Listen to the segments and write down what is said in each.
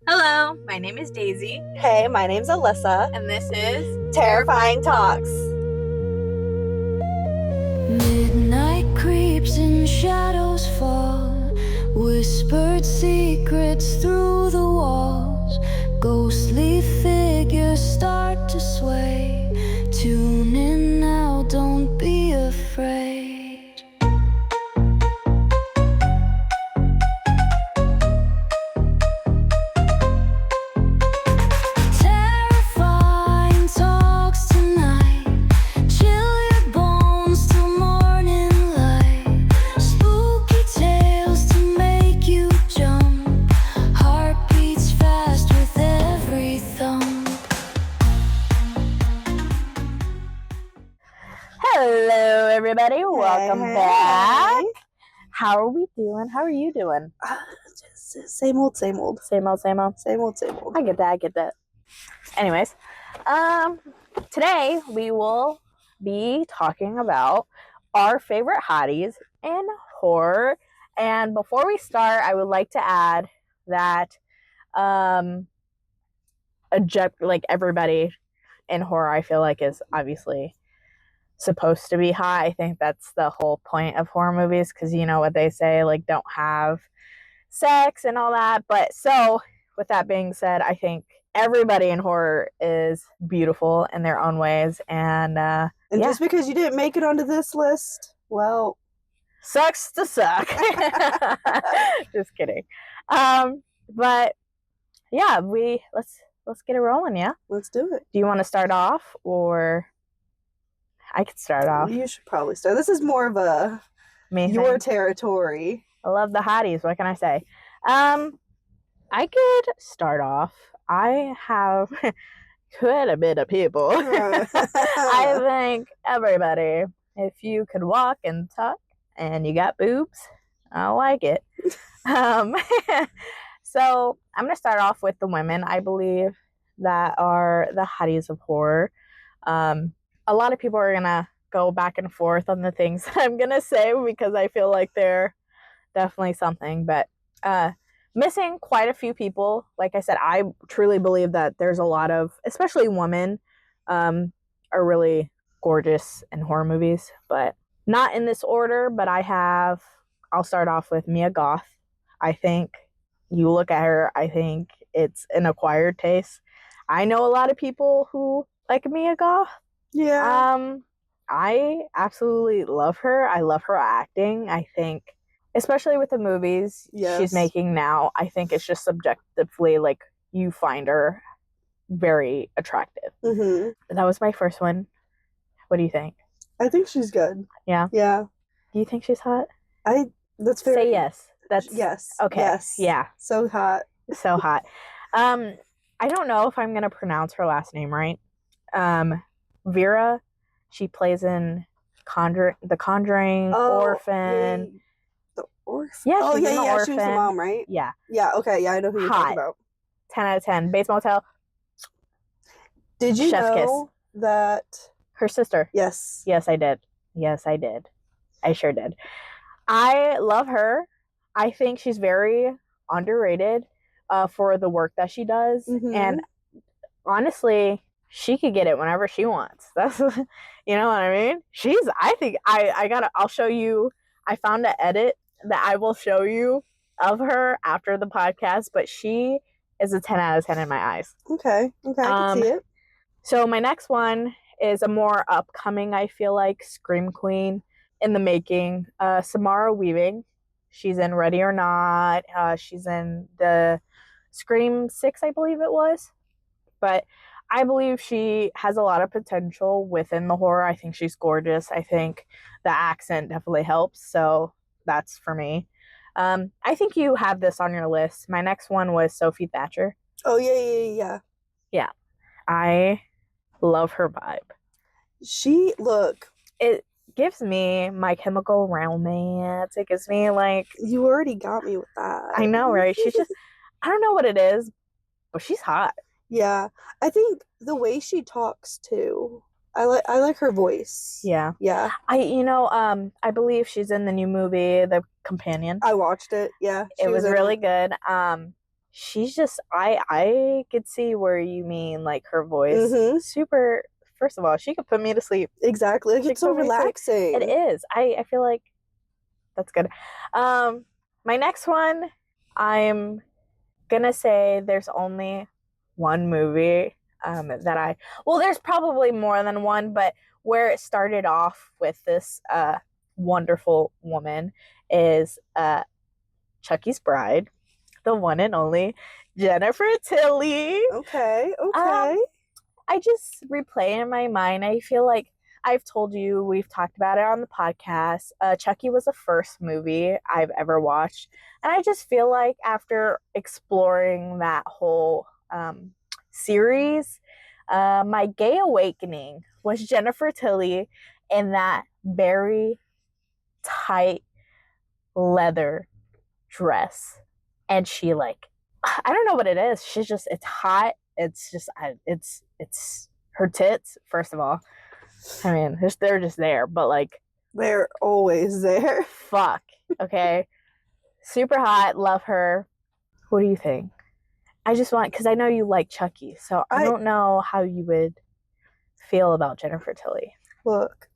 Hello, my name is Daisy, Hey, my name's Alyssa. and this is Terrifying Talks. Midnight creeps and shadows fall, whispered secrets through the walls. Ghostly figures start to sway. Tune in now, don't be afraid. Terrifying talks tonight. Chill your bones till morning light. Spooky tales to make you jump. Heart beats fast with every thump. Hello, everybody. Welcome back. Hey. How are we doing? How are you doing? Just same old, same old. Same old, same old. Same old, same old. I get that. Anyways, today we will be talking about our favorite hotties in horror. And before we start, I would like to add that like everybody in horror, I feel like, is obviously supposed to be hot. I think that's the whole point of horror movies, because you know what they say, like, don't have sex and all that. But so with that being said, I think everybody in horror is beautiful in their own ways, and Just because you didn't make it onto this list, well, sucks to suck. Just kidding. But yeah, let's get it rolling. Yeah, let's do it. do you want to start off, or I could start off? You should probably start. This is more of a your territory. I love the hotties. What can I say? I could start off. I have quite a bit of people. I think everybody, if you could walk and talk and you got boobs, I like it. So I'm going to start off with the women, I believe, that are the hotties of horror. A lot of people are going to go back and forth on the things that I'm going to say, because I feel like they're definitely something. But missing quite a few people. Like I said, I truly believe that there's a lot of, especially women, are really gorgeous in horror movies, but not in this order. But I'll start off with Mia Goth. I think you look at her, I think it's an acquired taste. I know a lot of people who like Mia Goth. Yeah. I absolutely love her. I love her acting. I think, especially with the movies she's making now, I think it's just subjectively, like, you find her very attractive. Mm-hmm. That was my first one. What do you think? I think she's good. Yeah? Yeah. Do you think she's hot? That's very... Say yes. That's yes. Okay. Yes. Yeah. So hot. So hot. I don't know if I'm going to pronounce her last name right. Vera, she plays in The Conjuring, Orphan. The Orphan? Yeah, she's in The Orphan. She was the mom, right? Yeah. Yeah, okay, yeah, I know who you're talking about. 10 out of 10. Bates Motel. Did you Chef's know that... Her sister. Yes. Yes, I did. I sure did. I love her. I think she's very underrated for the work that she does. Mm-hmm. And honestly, she could get it whenever she wants. That's, you know what I mean? I'll show you. I found an edit that I will show you of her after the podcast, but she is a 10 out of 10 in my eyes. Okay, I can see it. So my next one is a more upcoming, I feel like, Scream Queen in the making. Samara Weaving. She's in Ready or Not. She's in the Scream 6, I believe it was. But I believe she has a lot of potential within the horror. I think she's gorgeous. I think the accent definitely helps. So that's for me. I think you have this on your list. My next one was Sophie Thatcher. Oh, yeah. Yeah. I love her vibe. It gives me My Chemical Romance. It gives me, like... You already got me with that. I know, right? She's just... I don't know what it is, but she's hot. Yeah. I think the way she talks, too. I like her voice. Yeah. Yeah. I believe she's in the new movie, The Companion. I watched it, yeah. It was really good. she's just I could see where you mean, like, her voice. Mhm. Super. First of all, she could put me to sleep. Exactly. Like, She it's so could put me to sleep. relaxing. It is. I feel like that's good. My next one, I'm gonna say there's only one movie well, there's probably more than one, but where it started off with this wonderful woman is Chucky's Bride, the one and only Jennifer Tilly. Okay. I just replay in my mind. I feel like I've told you, we've talked about it on the podcast. Chucky was the first movie I've ever watched. And I just feel like after exploring that whole series, my gay awakening was Jennifer Tilly in that very tight leather dress. And she, like, I don't know what it is. She's just, it's hot. It's just, it's her tits, first of all. I mean, they're just there, but, like, They're always there. fuck. Okay. Super hot. Love her. What do you think? I just want, because I know you like Chucky, so I don't know how you would feel about Jennifer Tilly. Look,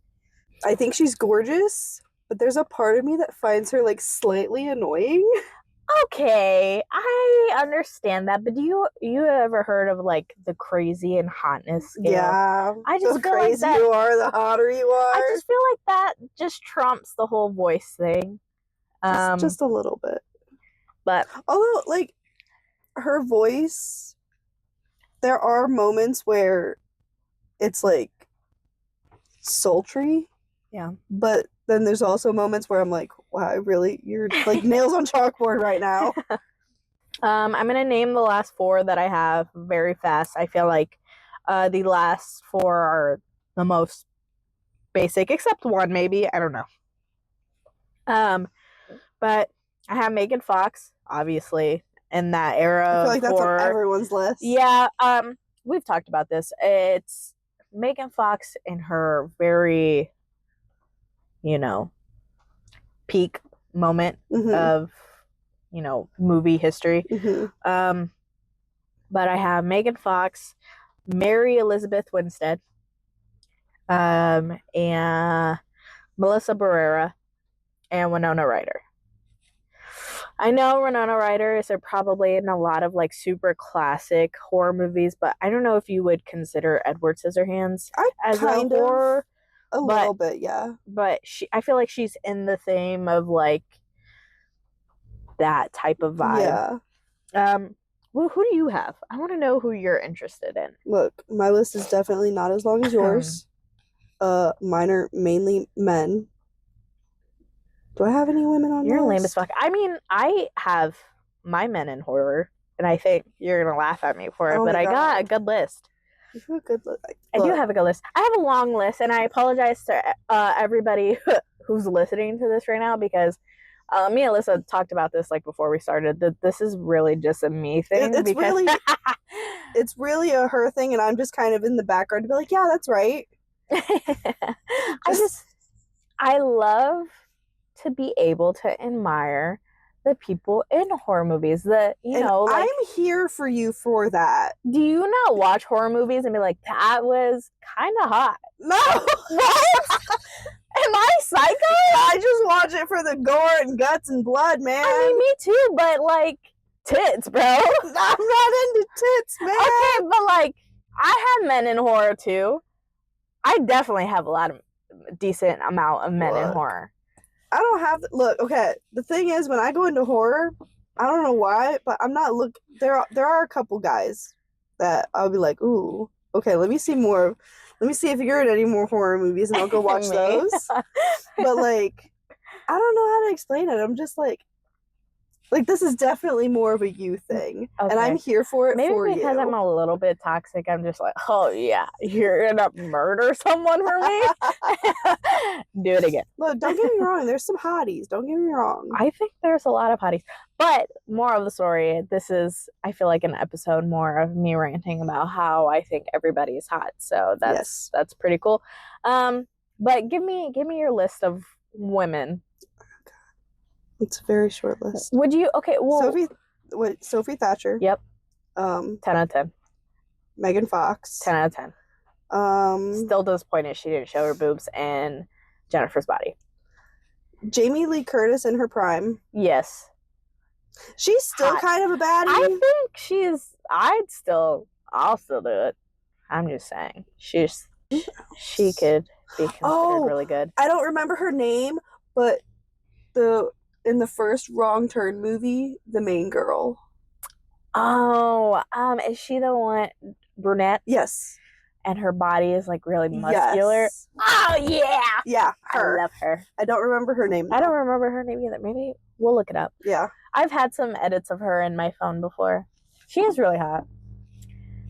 I think she's gorgeous, but there's a part of me that finds her, like, slightly annoying. Okay, I understand that, but do you ever heard of, like, the crazy and hotness scale? Yeah. I just the feel like crazy that. you are, the hotter you are. I just feel like that just trumps the whole voice thing. Just a little bit. But although, like, her voice, there are moments where it's, like, sultry. Yeah. But then there's also moments where I'm like, wow, you're like nails on chalkboard right now. I'm gonna name the last four that I have very fast. I feel like the last four are the most basic, except one maybe. I don't know. But I have Megan Fox, obviously, in that era. I feel like that's on everyone's list. Yeah. We've talked about this. It's Megan Fox in her very, peak moment of, movie history. But I have Megan Fox, Mary Elizabeth Winstead, and Melissa Barrera, and Winona Ryder. I know Winona Ryder is probably in a lot of, like, super classic horror movies, but I don't know if you would consider Edward Scissorhands as a horror. A little bit, yeah. But I feel like she's in the theme of, like, that type of vibe. Yeah. Well, who do you have? I want to know who you're interested in. Look, my list is definitely not as long as yours. Mine are mainly men. Do I have any women on You're the lame list? as fuck. I mean, I have my men in horror, and I think you're gonna laugh at me for it, but I got a good list. You have a good list. I do have a good list. I have a long list, and I apologize to everybody who's listening to this right now, because me and Alyssa talked about this, like, before we started, that this is really just a me thing. It's really a her thing, and I'm just kind of in the background to be like, yeah, that's right. I love to be able to admire the people in horror movies that, I'm here for you for that. Do you not watch horror movies and be like, that was kind of hot? No. What? Am I psycho? I just watch it for the gore and guts and blood, man. I mean, me too, but, like, tits, bro. I'm not into tits, man. Okay, but, like, I have men in horror too. I definitely have a decent amount of men in horror. I don't have look. Okay, the thing is, when I go into horror, I don't know why, but I'm not there are a couple guys that I'll be like, ooh, okay, let me see more. Let me see if you're in any more horror movies, and I'll go watch those. But, like, I don't know how to explain it. I'm just like this is definitely more of a you thing, and I'm here for it. Maybe for because you. I'm a little bit toxic. I'm just like, oh yeah, you're gonna murder someone for me. Do it again. Look, don't get me wrong. There's some hotties. Don't get me wrong. I think there's a lot of hotties, but more of the story. This is, I feel like, an episode more of me ranting about how I think everybody is hot. So that's pretty cool. But give me your list of women. It's a very short list. Would you? Okay, well, Sophie, What, Sophie Thatcher? Yep. 10 10 out of 10. Megan Fox. 10 out of 10. Still disappointed she didn't show her boobs in Jennifer's Body. Jamie Lee Curtis in her prime. Yes. She's still Hot. kind of a baddie. I think I'll still do it. I'm just saying. She could be considered really good. I don't remember her name, but in the first Wrong Turn movie, the main girl. Oh, is she the one brunette? Yes. And her body is like really muscular. Yes. Oh yeah. Yeah, her. I love her. I don't remember her name. I don't remember her name either. Maybe we'll look it up. Yeah. I've had some edits of her in my phone before. She is really hot.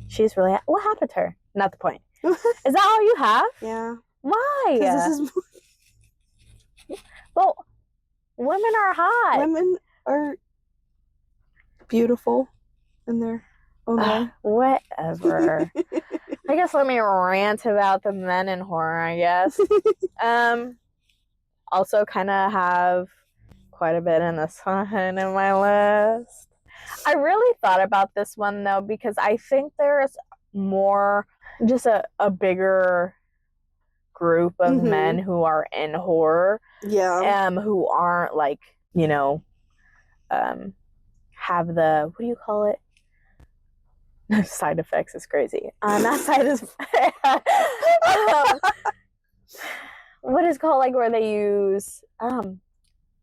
She's really hot. What happened to her? Not the point. Is that all you have? Yeah. Why? This is Well, women are hot. women are beautiful in their own way. Whatever. I guess let me rant about the men in horror, I guess. Also kind of have quite a bit in this one in my list. I really thought about this one though because I think there's more, just a bigger group of Mhm. men who are in horror, Yeah. who aren't like, have the, what do you call it? Side effects is crazy. Not side is what is called like where they use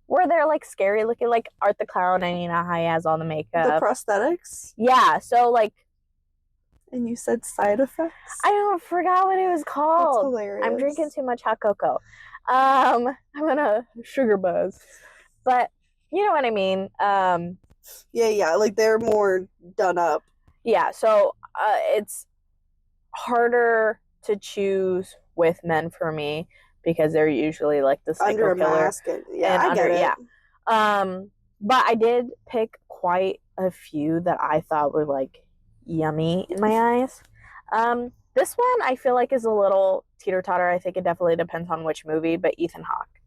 where they're like scary looking, like Art the Clown, and you know how he has all the makeup. The prosthetics. Yeah, so like. And you said side effects? I forgot what it was That's called. hilarious. I'm drinking too much hot cocoa. I'm in a sugar buzz. But you know what I mean. Yeah, like they're more done up. Yeah, so it's harder to choose with men for me because they're usually like the psycho Under a killer. mask. Yeah, I get it. Yeah. But I did pick quite a few that I thought were like yummy in my eyes. This one I feel like is a little teeter-totter. I think it definitely depends on which movie, but Ethan Hawke.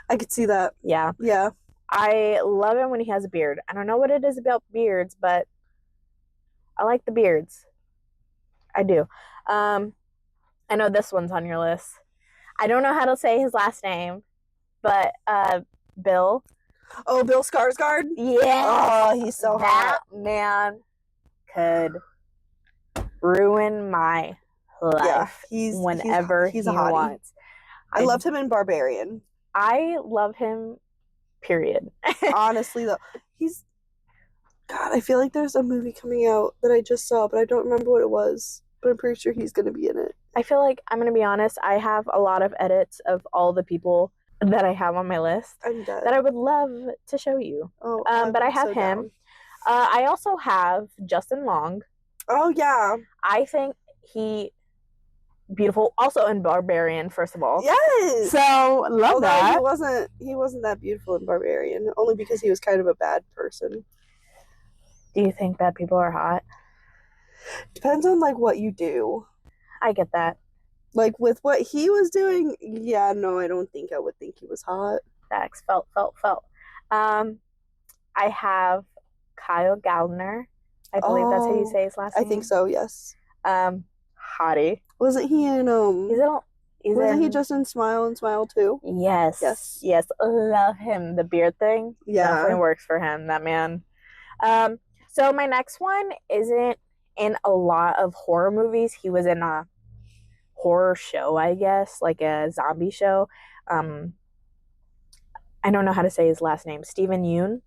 I could see that. Yeah. Yeah. I love him when he has a beard. I don't know what it is about beards, but I like the beards. I do. I know this one's on your list. I don't know how to say his last name, but Bill. Oh, Bill Skarsgård? Yeah. Oh, he's so that hot. man could ruin my life. Yeah, he's whenever he's he a hottie. wants. I loved him in Barbarian. I love him, period. Honestly, though, God, I feel like there's a movie coming out that I just saw, but I don't remember what it was. But I'm pretty sure he's going to be in it. I feel like, I'm going to be honest, I have a lot of edits of all the people that I have on my list I'm dead. that I would love to show you. Oh, but I I'm have so him. down. I also have Justin Long. Oh, yeah. I think he beautiful. Also in Barbarian, first of all. Yes. So love Although that. he wasn't that beautiful in Barbarian, only because he was kind of a bad person. Do you think bad people are hot? Depends on like what you do. I get that. Like with what he was doing, yeah, no, I don't think I would think he was hot. Facts. Felt. I have Kyle Gallner. I believe that's how you say his last name. I think so, yes. Hottie. Wasn't he in wasn't he just in Smile and Smile too? Yes. Yes. Yes. Love him. The beard thing. Yeah. Definitely works for him, that man. So my next one isn't in a lot of horror movies. He was in a horror show, I guess, like a zombie show. I don't know how to say his last name. Stephen Yeun.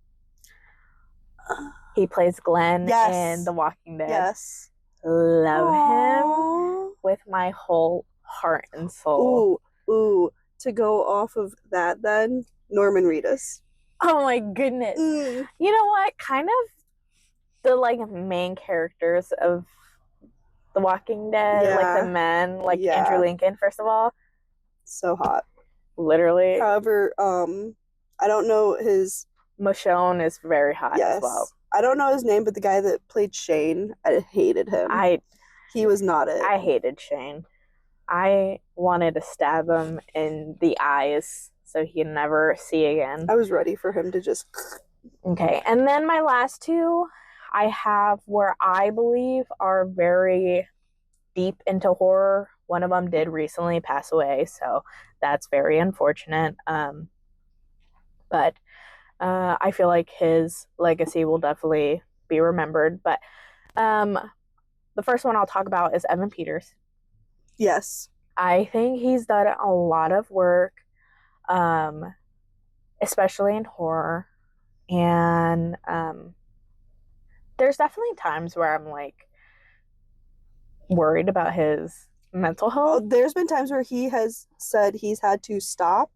He plays Glenn in The Walking Dead. Yes. Love Aww. him with my whole heart and soul. Ooh. To go off of that then, Norman Reedus. Oh my goodness. You know what? Kind of the like main characters of The Walking Dead, like the men, like Andrew Lincoln, first of all. So hot. Literally. However, I don't know his... Michonne is very hot as well. I don't know his name, but the guy that played Shane, I hated him. He was not it. I hated Shane. I wanted to stab him in the eyes so he'd never see again. I was ready for him to just... Okay, and then my last two I have where I believe are very deep into horror. One of them did recently pass away, so that's very unfortunate. But I feel like his legacy will definitely be remembered. But um, the first one I'll talk about is Evan Peters. Yes. I think he's done a lot of work, especially in horror. And there's definitely times where I'm like worried about his mental health. There's been times where he has said he's had to stop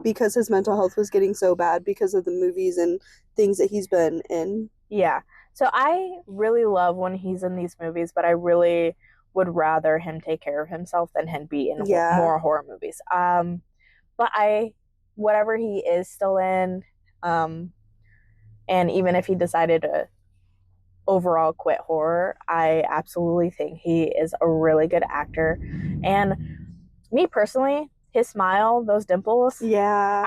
because his mental health was getting so bad because of the movies and things that he's been in. Yeah. So I really love when he's in these movies, but I really would rather him take care of himself than him be in more horror movies. But whatever he is still in, and even if he decided to overall quit horror, I absolutely think he is a really good actor. And me personally, his smile, those dimples, Yeah.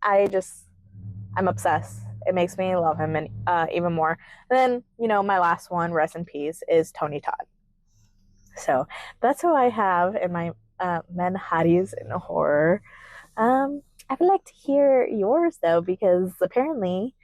I'm obsessed. It makes me love him and even more. And then, my last one, rest in peace, is Tony Todd. So that's who I have in my men hotties in horror. I would like to hear yours though, because apparently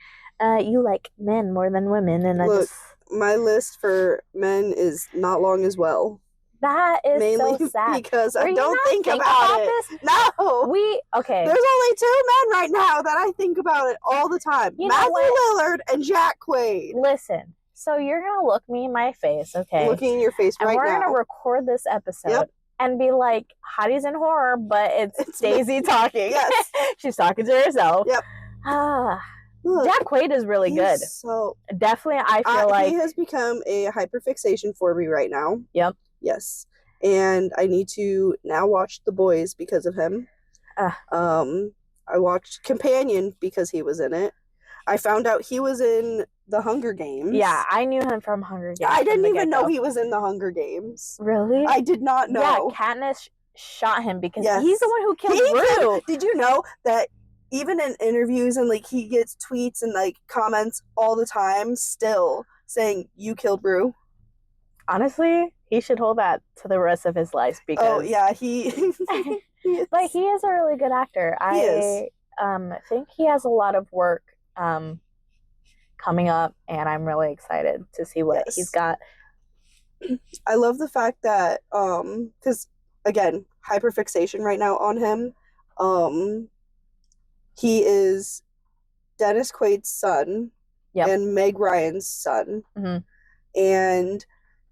you like men more than women, and Look, my list for men is not long as well. That is mainly so sad. Because I don't think about it. This? No. Okay. There's only two men right now that I think about it all the time. Matthew Lillard and Jack Quaid. Listen, so you're going to look me in my face, okay? Looking in your face right now. And we're going to record this episode and be like, hotties in horror, but it's Daisy talking. Yes. She's talking to herself. Yep. Look, Jack Quaid is really good. So definitely, I feel like he has become a hyperfixation for me right now. Yep. Yes. And I need to now watch The Boys because of him. I watched Companion because he was in it. I found out he was in The Hunger Games. Yeah, I knew him from Hunger Games. I didn't even know he was in The Hunger Games. Really? I did not know. Yeah, Katniss shot him because he's the one who killed Rue. Did you know that even in interviews and like he gets tweets and like comments all the time still saying you killed Rue? Honestly, he should hold that to the rest of his life because he but he is a really good actor. I think he has a lot of work coming up, and I'm really excited to see what he's got. I love the fact that because again, hyperfixation right now on him. He is Dennis Quaid's son and Meg Ryan's son. Mm-hmm. And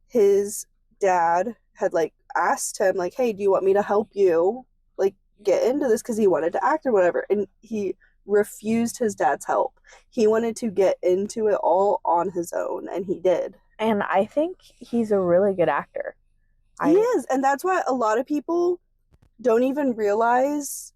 his dad had like asked him like, hey, do you want me to help you like get into this, because he wanted to act or whatever, and he refused his dad's help. He wanted to get into it all on his own, and he did. And I think he's a really good actor. He is, and that's why a lot of people don't even realize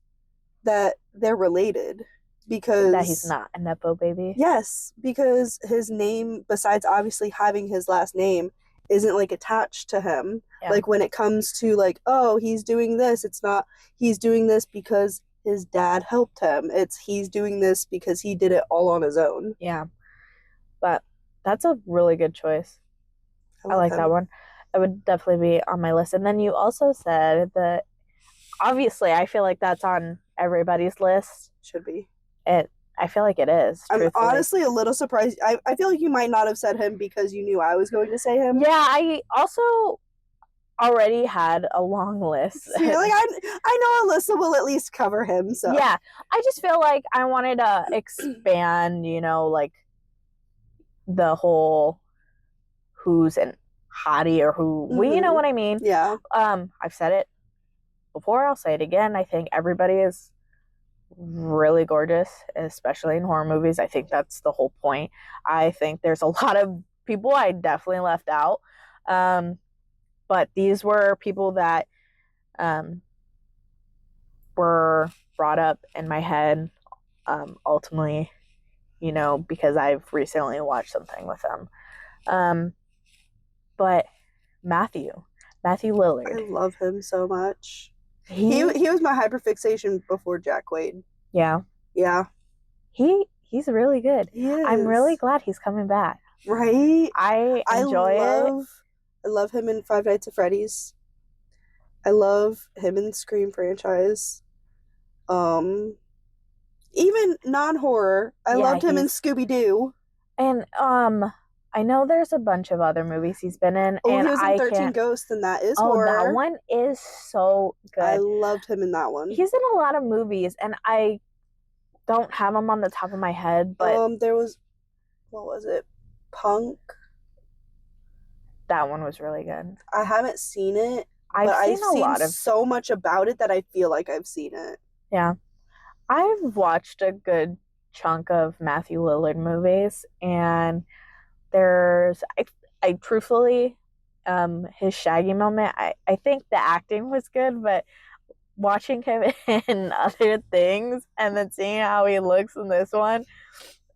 that they're related, because that he's not a nepo baby. Yes, because his name, besides obviously having his last name, isn't like attached to him. Yeah. Like when it comes to like, oh, he's doing this, it's not he's doing this because his dad helped him. It's he's doing this because he did it all on his own. Yeah. But that's a really good choice. I like that one. It would definitely be on my list. And then you also said that obviously I feel like that's on everybody's list. Should be. I feel like it is. I'm honestly a little surprised. I feel like you might not have said him because you knew I was going to say him. Yeah, I also already had a long list. See, like I know Alyssa will at least cover him. So yeah, I just feel like I wanted to expand, like the whole who's an hottie or who, well, you know what I mean? Yeah. I've said it before. I'll say it again. I think everybody is really gorgeous, especially in horror movies. I think that's the whole point. I think there's a lot of people I definitely left out, but these were people that were brought up in my head ultimately, because I've recently watched something with them. But Matthew Lillard, I love him so much. He was my hyperfixation before Jack Quaid. Yeah. Yeah. He he's really good. He is. I'm really glad he's coming back. Right? I enjoy it. I love him in Five Nights at Freddy's. I love him in the Scream franchise. Even non-horror. I Yeah, loved him in he's- Scooby-Doo. And I know there's a bunch of other movies he's been in, Oh, and he was in I 13 can't. Ghosts, and that is Oh, horror. that one is so good. I loved him in that one. He's in a lot of movies, and I don't have him on the top of my head, but there was, what was it? Punk. that one was really good. I haven't seen it, I've but seen I've a seen lot of. so much about it that I feel like I've seen it. Yeah. I've watched a good chunk of Matthew Lillard movies, and there's I truthfully his Shaggy moment, I think the acting was good, but watching him in other things and then seeing how he looks in this one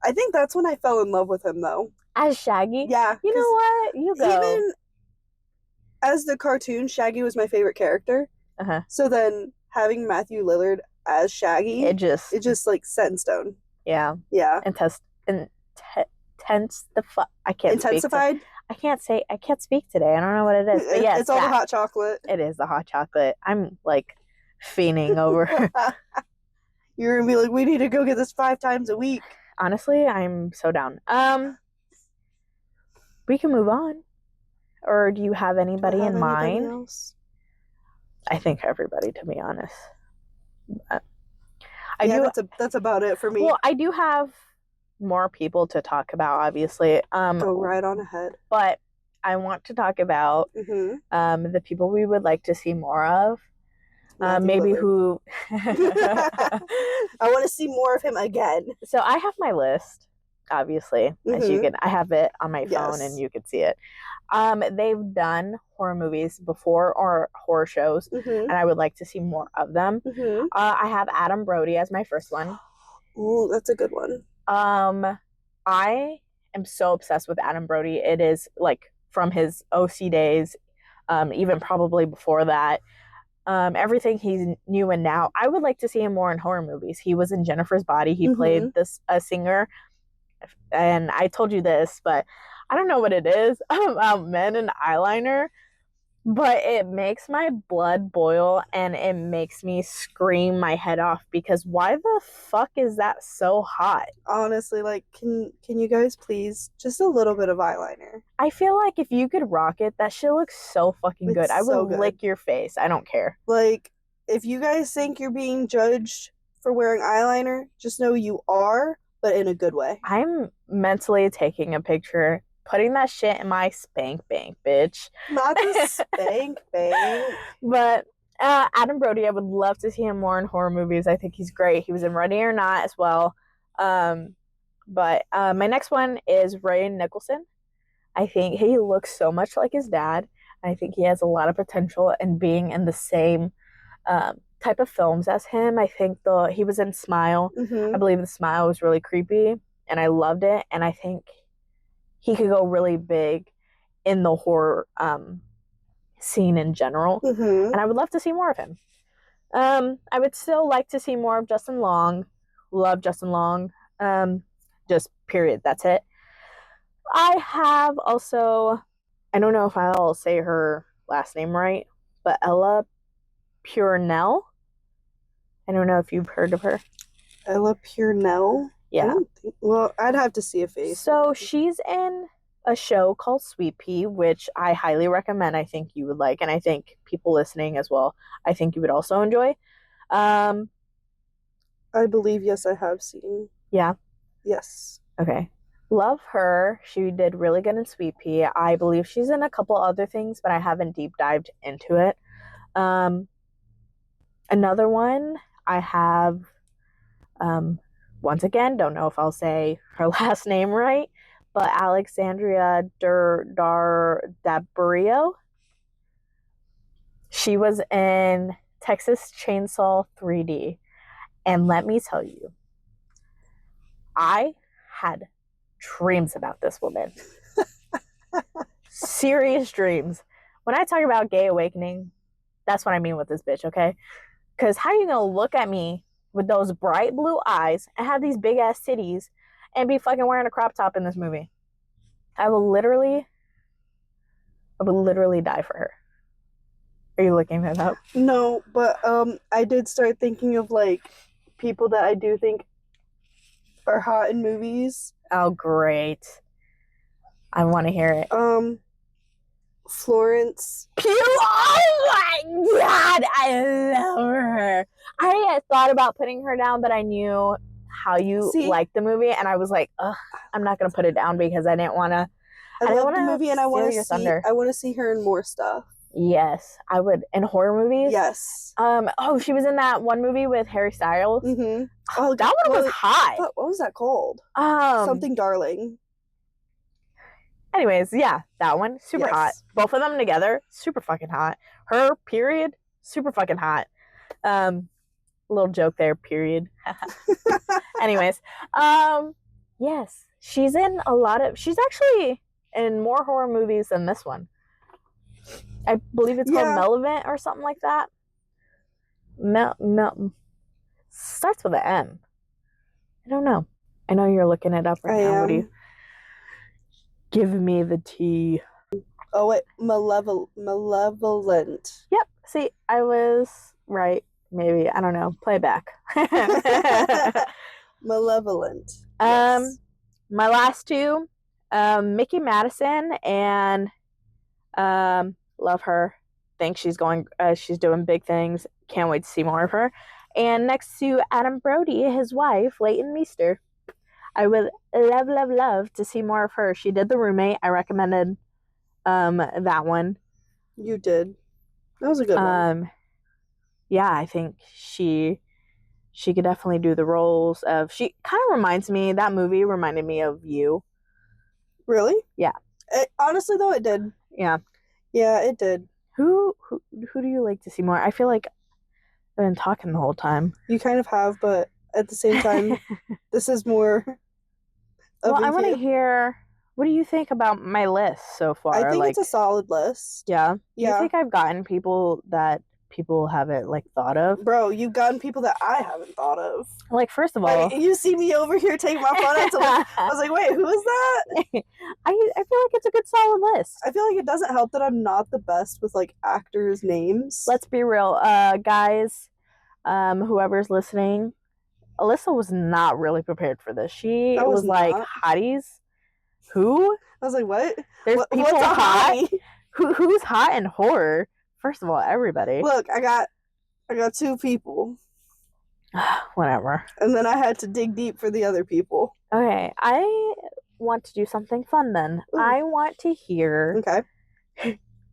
I think that's when I fell in love with him, though. as Shaggy. Yeah. You know 'cause what? You go. Even as the cartoon, Shaggy was my favorite character. Uh-huh. So then having Matthew Lillard as Shaggy, It just like set in stone. yeah. Yeah. Intense the fuck. I can't Intensified. speak. I can't speak today. I don't know what it is. But yes, it's all the hot chocolate. It is the hot chocolate. I'm like fiending over. You're gonna be like, we need to go get this 5 times a week. Honestly, I'm so down. We can move on. Or do you have anybody in mind? Else? I think everybody, to be honest. That's about it for me. Well, I do have more people to talk about, obviously. Go right on ahead. But I want to talk about the people we would like to see more of. Maybe who I want to see more of him again. So I have my list, obviously, as you can. I have it on my phone, and you can see it. They've done horror movies before or horror shows, and I would like to see more of them. I have Adam Brody as my first one. Ooh, that's a good one. I am so obsessed with Adam Brody. It is like from his OC days, even probably before that. Everything he's new and now. I would like to see him more in horror movies. He was in Jennifer's Body. He played a singer, and I told you this, but I don't know what it is about men and eyeliner, but it makes my blood boil and it makes me scream my head off because why the fuck is that so hot? Honestly, like, can you guys please just a little bit of eyeliner? I feel like if you could rock it, that shit looks so fucking good. I would lick your face. I don't care. Like, if you guys think you're being judged for wearing eyeliner, just know you are, but in a good way. I'm mentally taking a picture, putting that shit in my spank bank, bitch. Not the spank bank. But Adam Brody, I would love to see him more in horror movies. I think he's great. He was in Ready or Not as well. But my next one is Ray Nicholson. I think he looks so much like his dad. I think he has a lot of potential in being in the same type of films as him. I think he was in Smile. I believe the Smile was really creepy, and I loved it. And I think he could go really big in the horror scene in general. And I would love to see more of him. I would still like to see more of Justin Long. Love Justin Long. Just period. That's it. I have also, I don't know if I'll say her last name right, but Ella Purnell. I don't know if you've heard of her. Ella Purnell? Yeah. Well, I'd have to see a face. So she's in a show called Sweet Pea, which I highly recommend. I think you would like, and I think people listening as well, I think you would also enjoy. I believe, yes, I have seen. Yeah? Yes. Okay. Love her. She did really good in Sweet Pea. I believe she's in a couple other things, but I haven't deep dived into it. Another one I have, once again, don't know if I'll say her last name right, but Alexandria Daddario. She was in Texas Chainsaw 3D. And let me tell you, I had dreams about this woman. Serious dreams. When I talk about gay awakening, that's what I mean with this bitch, okay? Because how are you going to look at me with those bright blue eyes and have these big ass titties and be fucking wearing a crop top in this movie. I would literally die for her. Are you looking that up? No, but I did start thinking of like people that I do think are hot in movies. Oh, great. I want to hear it. Florence. Oh my god, I love her. I had thought about putting her down, but I knew how you liked the movie, and I was like, ugh, I'm not gonna put it down because I didn't want to. I love the movie, and I want to see her in more stuff. Yes, I would. In horror movies? Yes. Oh, she was in that one movie with Harry Styles. Mm-hmm. Oh, that one was hot. What was that called? Something Darling. Anyways, yeah, that one, super hot. Both of them together, super fucking hot. Her, period, super fucking hot. Little joke there, period. Anyways, yes, she's in a lot of. She's actually in more horror movies than this one. I believe it's called Malevolent or something like that. Starts with an M. I don't know. I know you're looking it up right now. What do you? Give me the tea. Oh wait, Malevolent. Yep. See, I was right. Maybe, I don't know. Play back. Malevolent. Yes. My last two, Mickey Madison and love her. Think she's doing big things. Can't wait to see more of her. And next to Adam Brody, his wife, Leighton Meester. I would love to see more of her. She did The Roommate. I recommended that one. You did. That was a good one. Yeah, I think she could definitely do the roles of. She kind of reminds me. That movie reminded me of You. Really? Yeah. Honestly, though, it did. Yeah. Yeah, it did. Who do you like to see more? I feel like I've been talking the whole time. You kind of have, but at the same time, this is more. Well, I want to hear. What do you think about my list so far? I think it's a solid list. Yeah. Yeah. You think I've gotten people that people haven't thought of? Bro, you've gotten people that I haven't thought of. First of all, you see me over here taking my phone out to look. I was like, wait, who is that? I feel like it's a good solid list. I feel like it doesn't help that I'm not the best with actors' names. Let's be real, guys. Whoever's listening, Alyssa was not really prepared for this. She was like, Hotties? Who? I was like, what? There's people hot. Who's hot in horror? First of all, everybody. Look, I got 2 people. Whatever. And then I had to dig deep for the other people. Okay, I want to do something fun then. Ooh. I want to hear. Okay.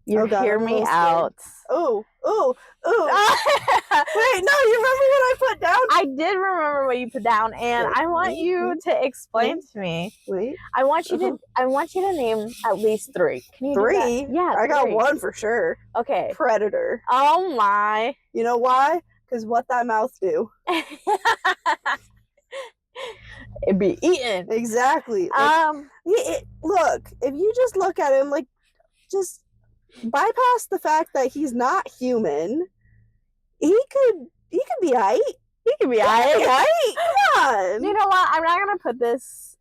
Hear me out. Oh. Wait, no, you remember what I put down? I did remember what you put down, and I want you to explain to me. Wait. I want you to name at least 3. Can you 3? Do that? Yeah, I got 1 for sure. Okay. Predator. Oh my. You know why? Because what that mouth do? It'd be eaten. Exactly. Look, if you just look at him, just bypass the fact that he's not human. He could be aight. He could be aight. Come on. You know what? I'm not gonna put this.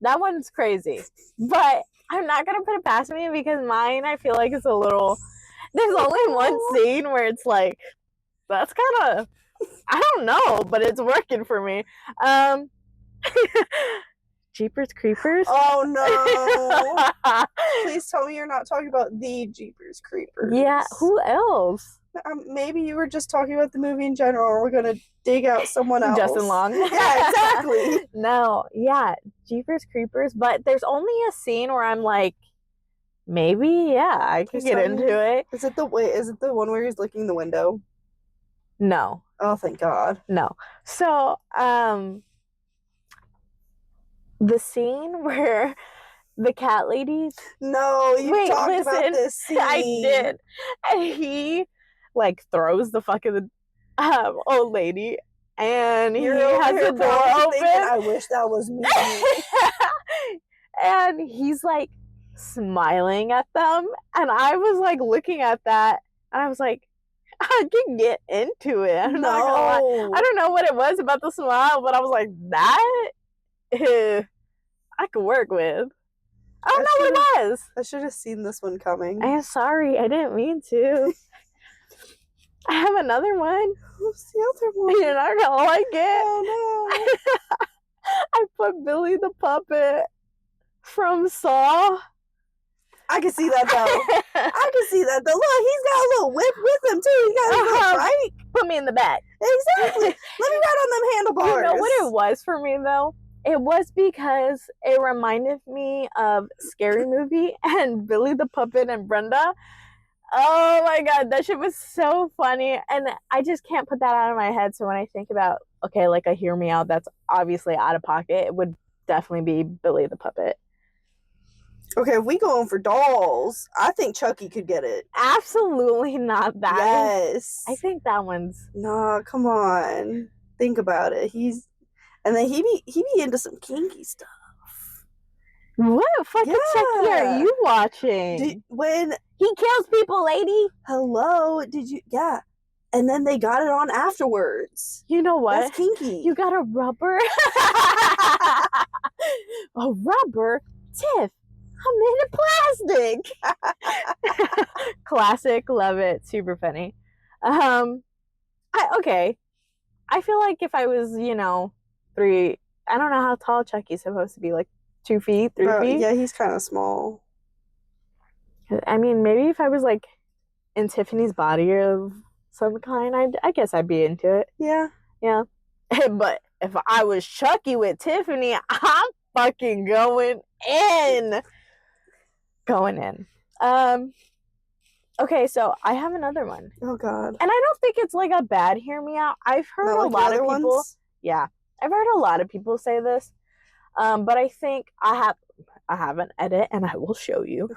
That one's crazy, but I'm not gonna put it past me because mine. I feel like it's a little. There's only one scene where it's like, that's kind of. I don't know, but it's working for me. Jeepers Creepers? Oh no. Please tell me you're not talking about the Jeepers Creepers. Yeah, who else? Maybe you were just talking about the movie in general, or we're gonna dig out someone else. Justin Long. Yeah, exactly. No, yeah, Jeepers Creepers, but there's only a scene where I'm like, maybe, yeah, I could get into it. Is it the one where he's licking the window? No. Oh, thank God. No. So, the scene where the cat ladies. No, you talked about this scene. I did. And he throws the fucking old lady, and he has the door open. I wish that was me. And he's smiling at them, and I was looking at that, and I was like, I can get into it. I'm not gonna lie. I don't know what it was about the smile, but I was like, that I could work with. I don't know what it was. I should have seen this one coming. I'm sorry, I didn't mean to. I have another one. Who's the other one? You're not gonna like it. Oh I put Billy the Puppet from Saw. I can see that though. I can see that though. Look, he's got a little whip with him too. He got his little right. Put me in the back. Exactly. Let me ride on them handlebars. You know what it was for me though? It was because it reminded me of Scary Movie and Billy the Puppet and Brenda. Oh my god, that shit was so funny. And I just can't put that out of my head. So when I think about, okay, like a Hear Me Out that's obviously out of pocket, it would definitely be Billy the Puppet. Okay, if we going for dolls, I think Chucky could get it. Absolutely not that. Yes. I think that one's... Nah, come on. Think about it. And then he be into some kinky stuff. What fucking Chucky Yeah. are you watching? When He kills people, lady. hello, did you? Yeah. And then they got it on afterwards. You know what? That's kinky. You got a rubber? A rubber? Tiff, I'm made of plastic. Classic, love it, super funny. Okay. I feel like if I was, 3, I don't know how tall Chucky's supposed to be, like 2 feet, 3 feet. Yeah, he's kind of small. I mean, maybe if I was like in Tiffany's body of some kind, I guess I'd be into it. Yeah. Yeah. But if I was Chucky with Tiffany, I'm fucking going in. Going in. Okay, so I have another one. Oh God. And I don't think it's like a bad hear me out. I've heard Not a like the lot of other people. ones? Yeah. I've heard a lot of people say this. But I think I have an edit and I will show you.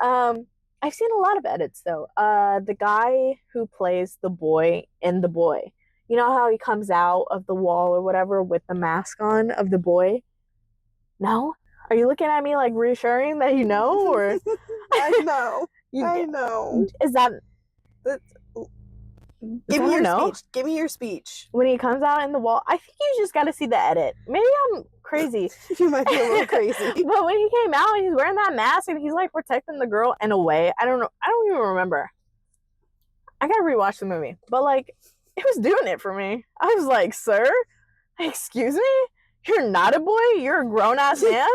I've seen a lot of edits though. The guy who plays the boy in The Boy. You know how he comes out of the wall or whatever with the mask on of the boy? No? Are you looking at me like reassuring that you know, or I know. I know. is that Give me I your know. speech. Give me your speech. when he comes out in the wall? I think you just got to see the edit. Maybe I'm crazy. You might be a little crazy. But when he came out and he's wearing that mask and he's like protecting the girl in a way, I don't know. I don't even remember. I gotta rewatch the movie. But like, it was doing it for me. I was like, sir, excuse me? You're not a boy? You're a grown ass man?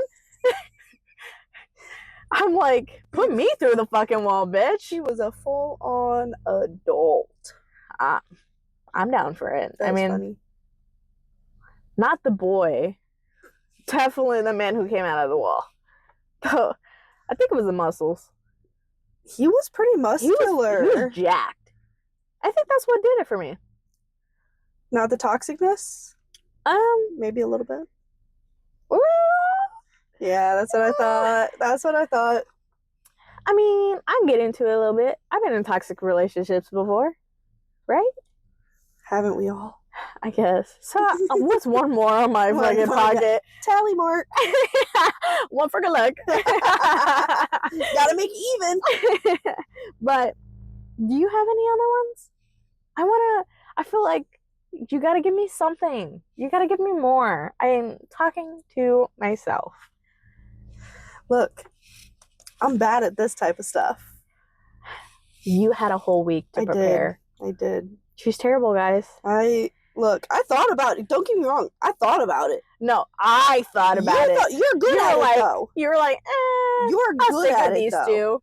I'm like, put me through the fucking wall, bitch. She was a full-on adult. I'm down for it. That's I mean, funny. not the boy. Definitely the man who came out of the wall. I think it was the muscles. He was pretty He muscular. was jacked. I think that's what did it for me. Not the toxicness? Maybe a little bit. Yeah, that's what I thought. That's what I thought. I mean, I get into it a little bit. I've been in toxic relationships before, right? Haven't we all? I guess. So what's one more on my One fucking more, pocket? Tally mark. One for good luck. Gotta make it even. But do you have any other ones? I feel like you gotta give me something. You gotta give me more. I'm talking to myself. Look, I'm bad at this type of stuff. You had a whole week to prepare. I did. She's terrible, guys. I thought about it. Don't get me wrong. I thought about it. No, I thought about it. You're good at it, though. You were like, You're I'll good stick at with it, these though.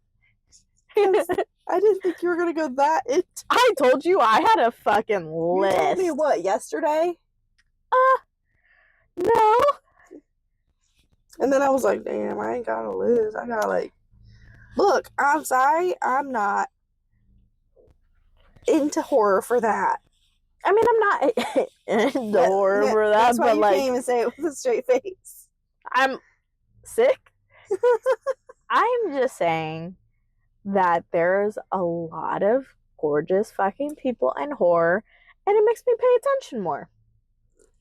two. I didn't think you were gonna go that into. I told you I had a fucking You list. told me what, yesterday? No. And then I was like, damn, I ain't got a list. I got look, I'm sorry, I'm not into horror for that. I mean, I'm not into horror for that, That's why but you like, can't even say it with a straight face. I'm sick. I'm just saying that there's a lot of gorgeous fucking people in horror, and it makes me pay attention more.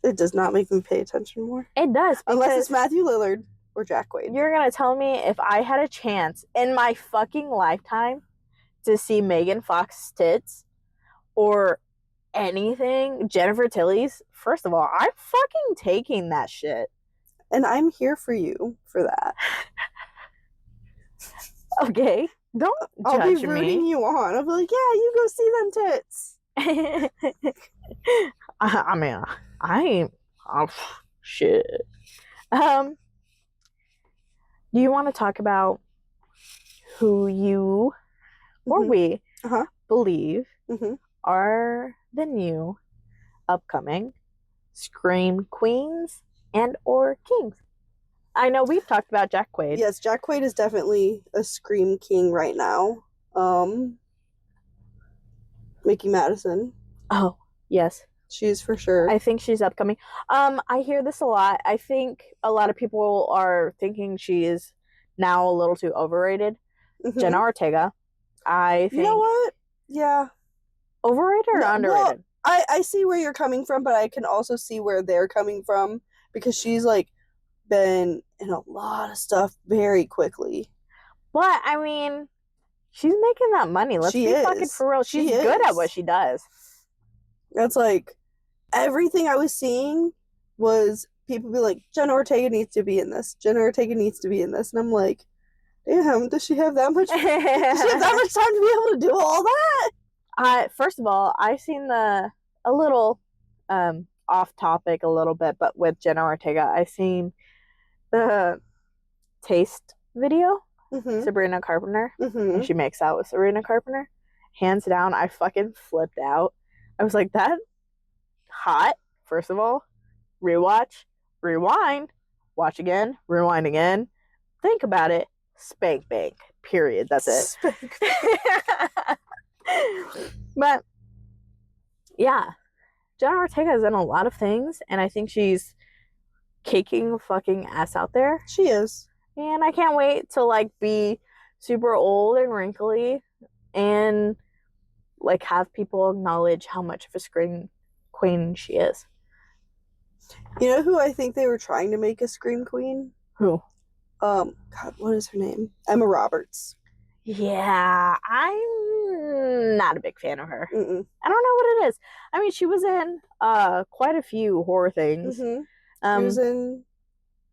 It does not make me pay attention more. It does. Unless it's Matthew Lillard or Jack Quaid. You're gonna tell me if I had a chance in my fucking lifetime to see Megan Fox's tits or anything, Jennifer Tilly's, first of all, I'm fucking taking that shit. And I'm here for you for that. Okay, don't I'll be judge rooting me. you on. I'll be like, yeah, you go see them tits. I mean, I ain't. Oh, shit. Do you want to talk about who you or Mhm. we Uh-huh. believe Mm-hmm. are the new upcoming Scream Queens and or Kings? I know we've talked about Jack Quaid. Yes, Jack Quaid is definitely a Scream King right now. Mickey Madison. Oh, yes. She's for sure. I think she's upcoming. I hear this a lot. I think a lot of people are thinking she is now a little too overrated. Mhm. Jenna Ortega, I think. You know what? Yeah. Overrated or No, underrated? well, I see where you're coming from, but I can also see where they're coming from because she's like been in a lot of stuff very quickly. But I mean, she's making that money. Let's She be is. fucking for real. She She's good at is. what she does. That's like everything I was seeing was people be like, Jenna Ortega needs to be in this. Jenna Ortega needs to be in this. And I'm like, damn, does she have that much does she have that much time to be able to do all that? First of all, I've seen a little off topic a little bit, but with Jenna Ortega, I've seen the Taste video, Mm-hmm. Sabrina Carpenter, Mm-hmm. and she makes out with Sabrina Carpenter. Hands down, I fucking flipped out. I was like, that hot, first of all. Rewatch, rewind, watch again, rewind again. Think about it. Spank bank. Period. That's it. But yeah, Jenna Ortega is in a lot of things, and I think she's kicking fucking ass out there. She is. And I can't wait to like be super old and wrinkly and like have people acknowledge how much of a scream queen she is. You know who I think they were trying to make a Scream Queen? Who? God, what is her name? Emma Roberts. Yeah, I'm not a big fan of her. Mm-mm. I don't know what it is. I mean, she was in quite a few horror things. Mm-hmm. She was in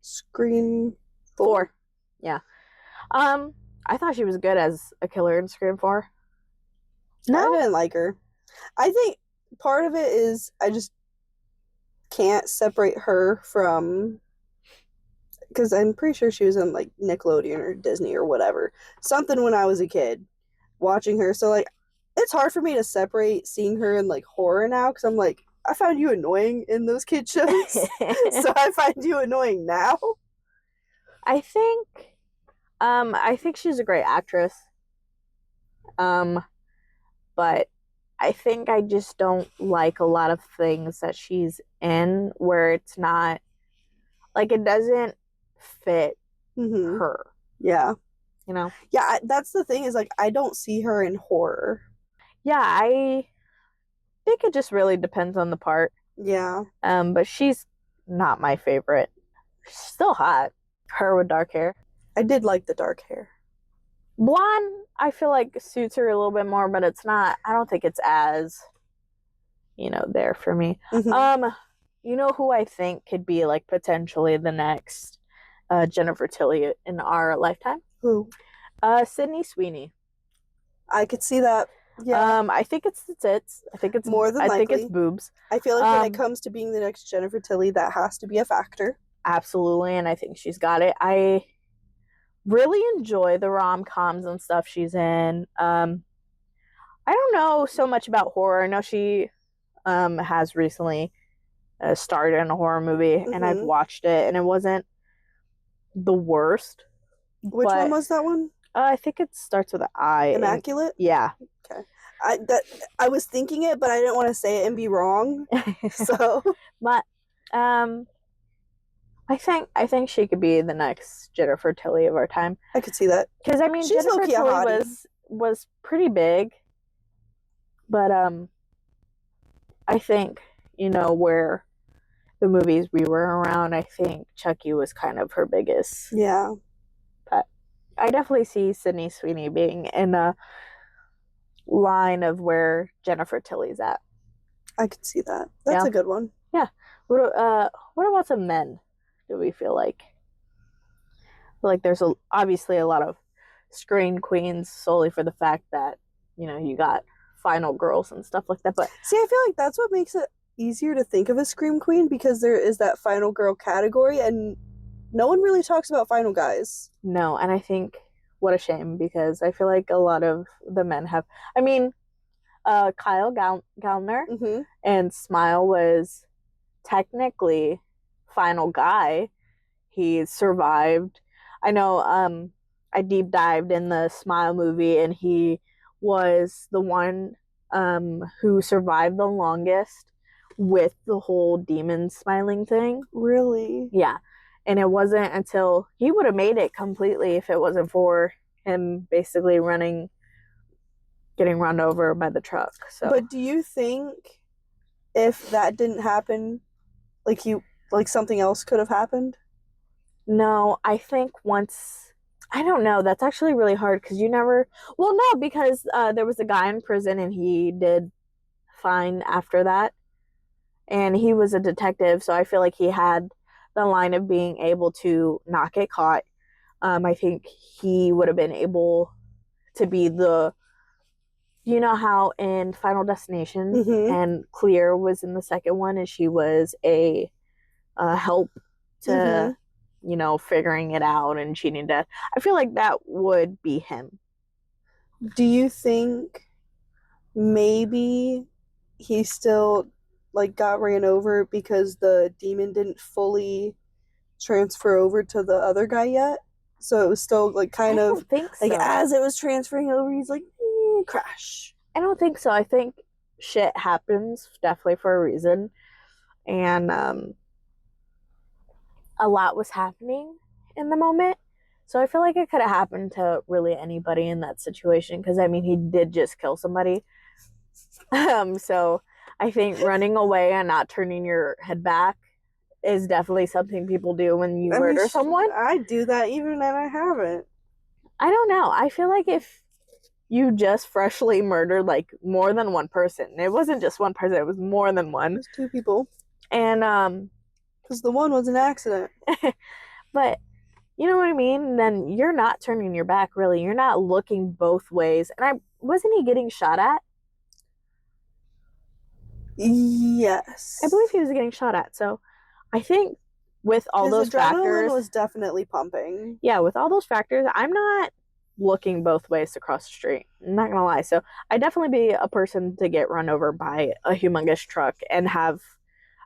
Scream 4. Yeah. I thought she was good as a killer in Scream 4. No, I didn't like her. I think part of it is I just can't separate her from, because I'm pretty sure she was in like Nickelodeon or Disney or whatever, something when I was a kid watching her. So like it's hard for me to separate seeing her in like horror now, because I'm like, I found you annoying in those kid shows, so I find you annoying now. I think she's a great actress. But I think I just don't like a lot of things that she's in where it's not like it doesn't fit Mm-hmm. her, Yeah. you know? Yeah, that's the thing, is like I don't see her in horror. Yeah, I think it just really depends on the part. Yeah. But she's not my favorite. She's still hot. Her with dark hair. I did like the dark hair. Blonde, I feel like suits her a little bit more, but it's not, I don't think it's as, there for me. Mhm. You know who I think could be like potentially the next Jennifer Tilly in our lifetime? Who? Sydney Sweeney. I could see that. Yeah. I think it's the tits. I think it's More than I think likely. it's boobs. I feel like when it comes to being the next Jennifer Tilly, that has to be a factor. Absolutely, and I think she's got it. I really enjoy the rom-coms and stuff she's in. I don't know so much about horror. I know she has recently starred in a horror movie, and I've Mhm. watched it, and it wasn't the worst. Which but, one was that one? I think it starts with an I. Immaculate? Yeah. Okay. I was thinking it, but I didn't want to say it and be wrong. So, But I think she could be the next Jennifer Tilly of our time. I could see that. Because I mean, She's Jennifer low-key a Tilly hottie. was pretty big, but I think where the movies we were around, I think Chucky was kind of her biggest. Yeah. But I definitely see Sydney Sweeney being in a line of where Jennifer Tilly's at. I could see that. That's Yeah. a good one. Yeah. What about some men? do we feel like? I feel like there's obviously a lot of screen queens solely for the fact that, you know, you got final girls and stuff like that. But See, I feel like that's what makes it easier to think of a scream queen, because there is that final girl category, and no one really talks about final guys. no, and I think what a shame, because I feel like a lot of the men have. I mean, Kyle Gallner Mm-hmm. and Smile was technically final guy. He survived. I know I deep dived in the Smile movie, and he was the one who survived the longest with the whole demon smiling thing. Really? Yeah. And it wasn't until he would have made it completely if it wasn't for him basically getting run over by the truck. So But do you think if that didn't happen, like something else could have happened? no, I think once, I don't know, that's actually really hard because you never, well, no, because there was a guy in prison and he did fine after that. And he was a detective, so I feel like he had the line of being able to not get caught. I think he would have been able to be you know how in Final Destination Mhm. and Clear was in the second one, and she was a help to, Mhm. you know, figuring it out and cheating death. I feel like that would be him. Do you think maybe he still like got ran over because the demon didn't fully transfer over to the other guy yet? So it was still like I kind of don't think like so. as it was transferring over, he's like crash. I don't think so. I think shit happens definitely for a reason, and a lot was happening in the moment. So I feel like it could have happened to really anybody in that situation, because I mean he did just kill somebody. So I think running away and not turning your head back is definitely something people do when you murder someone. I do that even and I haven't. I don't know. I feel like if you just freshly murdered like more than one person, it wasn't just one person, it was more than one. There's two people. And because the one was an accident. But you know what I mean? Then you're not turning your back, really. You're not looking both ways. And wasn't he getting shot at? Yes. I believe he was getting shot at. So I think with all those adrenaline factors, was definitely pumping. yeah, with all those factors, I'm not looking both ways to cross the street. I'm not gonna lie. So I'd definitely be a person to get run over by a humongous truck and have,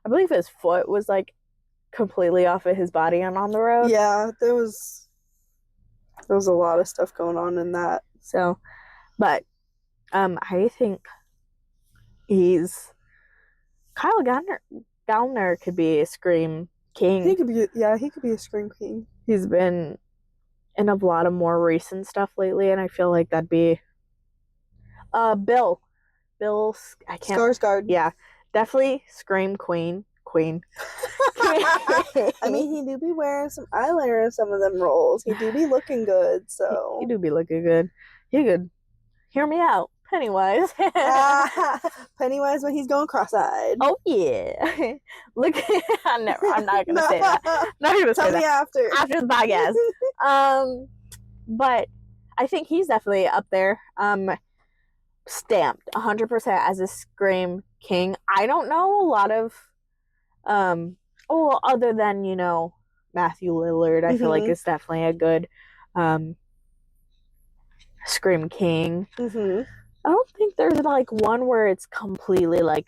I believe his foot was like completely off of his body and on the road. Yeah, there was a lot of stuff going on in that. So, but I think he's Kyle Gallner could be a scream king. He could be a scream king. He's been in a lot of more recent stuff lately, and I feel like that'd be Bill. I can't. Skarsgård. Yeah, definitely scream queen. I mean, he do be wearing some eyeliner in some of them roles. He do be looking good, so He do be looking good. He could hear me out, Pennywise. Pennywise when he's going cross-eyed. Oh yeah. Look, I'm not gonna say that. Not gonna Tell say me that after the podcast. But I think he's definitely up there. Stamped 100% as a scream king. I don't know a lot of other than, you know, Matthew Lillard. I feel like it's definitely a good scream king. I don't think there's like one where it's completely like